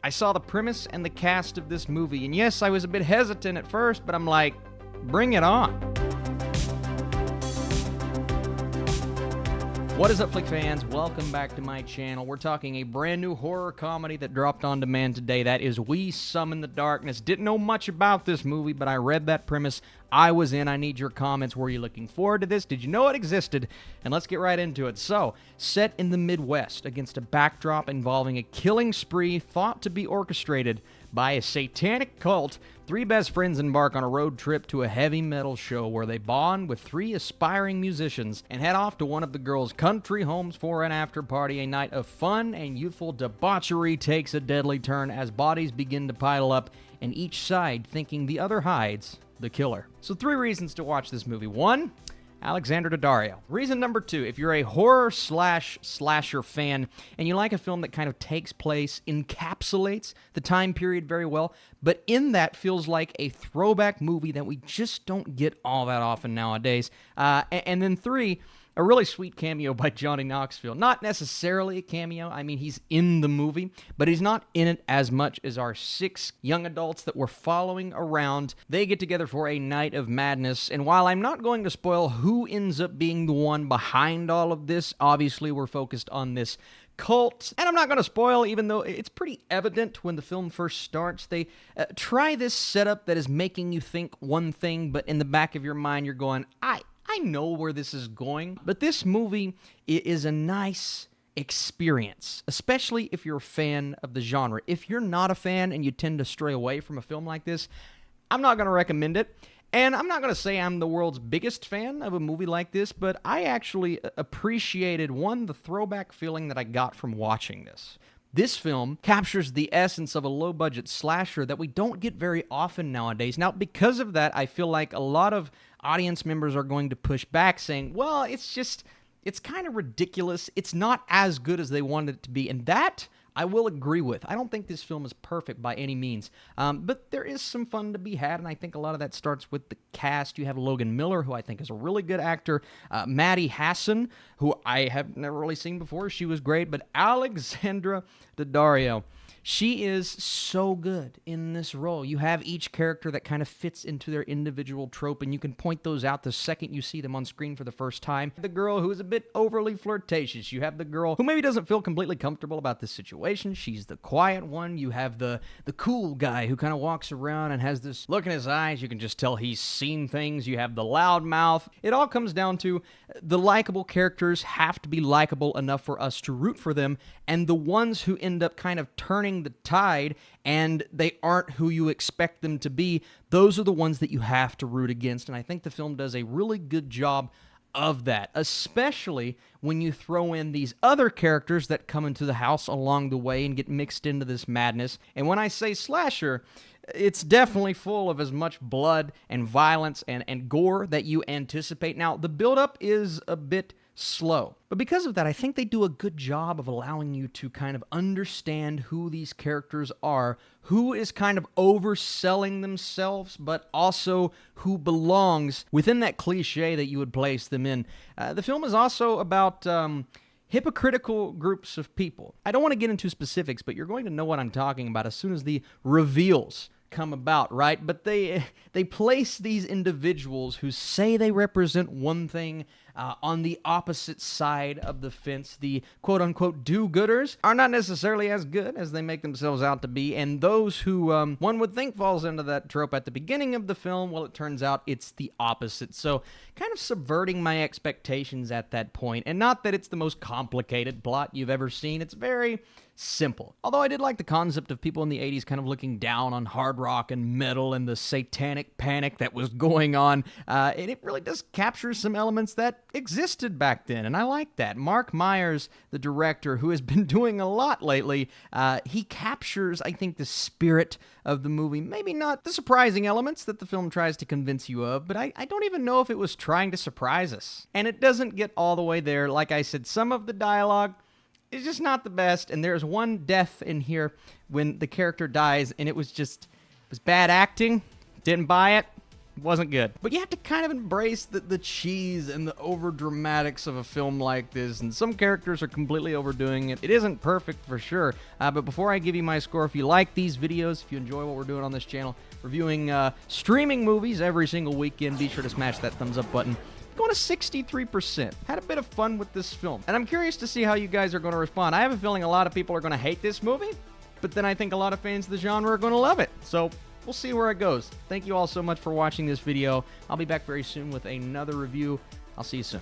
I saw the premise and the cast of this movie, and yes, I was a bit hesitant at first, but I'm like, bring it on. What is up, Flick fans? Welcome back to my channel. We're talking a brand new horror comedy that dropped on demand today. That is We Summon the Darkness. Didn't know much about this movie, but I read that premise. I was in. I need your comments. Were you looking forward to this? Did you know it existed? And let's get right into it. So, set in the Midwest against a backdrop involving a killing spree thought to be orchestrated by a satanic cult, three best friends embark on a road trip to a heavy metal show where they bond with three aspiring musicians and head off to one of the girls' country homes for an after-party. A night of fun and youthful debauchery takes a deadly turn as bodies begin to pile up, and each side thinking the other hides the killer. So 3 reasons to watch this movie. 1, Alexandra Daddario. Reason number 2, if you're a horror/slasher fan and you like a film that kind of takes place, encapsulates the time period very well, but in that feels like a throwback movie that we just don't get all that often nowadays. And then 3, a really sweet cameo by Johnny Knoxville. Not necessarily a cameo. I mean, he's in the movie, but he's not in it as much as our 6 young adults that we're following around. They get together for a night of madness, and while I'm not going to spoil who ends up being the one behind all of this, obviously we're focused on this cult, and I'm not going to spoil, even though it's pretty evident when the film first starts. They try this setup that is making you think one thing, but in the back of your mind you're going, I know where this is going. But this movie is a nice experience, especially if you're a fan of the genre. If you're not a fan and you tend to stray away from a film like this, I'm not going to recommend it. And I'm not going to say I'm the world's biggest fan of a movie like this, but I actually appreciated, 1, the throwback feeling that I got from watching this. This film captures the essence of a low-budget slasher that we don't get very often nowadays. Now, because of that, I feel like a lot of audience members are going to push back saying, well, it's kind of ridiculous. It's not as good as they wanted it to be. And that I will agree with. I don't think this film is perfect by any means, but there is some fun to be had, and I think a lot of that starts with the cast. You have Logan Miller, who I think is a really good actor, Maddie Hasson, who I have never really seen before. She was great, but Alexandra Daddario, she is so good in this role. You have each character that kind of fits into their individual trope, and you can point those out the second you see them on screen for the first time. The girl who is a bit overly flirtatious. You have the girl who maybe doesn't feel completely comfortable about this situation. She's the quiet one. You have the cool guy who kind of walks around and has this look in his eyes. You can just tell he's seen things. You have the loud mouth. It all comes down to the likable characters have to be likable enough for us to root for them, and the ones who end up kind of turning the tide and they aren't who you expect them to be, those are the ones that you have to root against. And I think the film does a really good job of that, especially when you throw in these other characters that come into the house along the way and get mixed into this madness. And when I say slasher, it's definitely full of as much blood and violence and gore that you anticipate. Now, the buildup is a bit slow, but because of that, I think they do a good job of allowing you to kind of understand who these characters are, who is kind of overselling themselves, but also who belongs within that cliche that you would place them in. The film is also about hypocritical groups of people. I don't want to get into specifics, but you're going to know what I'm talking about as soon as the reveals come about, right? But they place these individuals who say they represent one thing on the opposite side of the fence. The quote-unquote do-gooders are not necessarily as good as they make themselves out to be, and those who one would think falls into that trope at the beginning of the film, well, it turns out it's the opposite. So kind of subverting my expectations at that point, and not that it's the most complicated plot you've ever seen. It's very simple. Although I did like the concept of people in the 80s kind of looking down on hard rock and metal and the satanic panic that was going on, and it really does capture some elements that existed back then, and I like that. Mark Myers, the director, who has been doing a lot lately, he captures, I think, the spirit of the movie. Maybe not the surprising elements that the film tries to convince you of, but I don't even know if it was trying to surprise us. And it doesn't get all the way there. Like I said, some of the dialogue is just not the best, and there's one death in here when the character dies, and it was bad acting. Didn't buy it. wasn't good. But you have to kind of embrace the cheese and the over-dramatics of a film like this, and some characters are completely overdoing it. It isn't perfect for sure, but before I give you my score, if you like these videos, if you enjoy what we're doing on this channel, reviewing streaming movies every single weekend, be sure to smash that thumbs up button. Going to 63%. Had a bit of fun with this film, and I'm curious to see how you guys are going to respond. I have a feeling a lot of people are going to hate this movie, but then I think a lot of fans of the genre are going to love it. So we'll see where it goes. Thank you all so much for watching this video. I'll be back very soon with another review. I'll see you soon.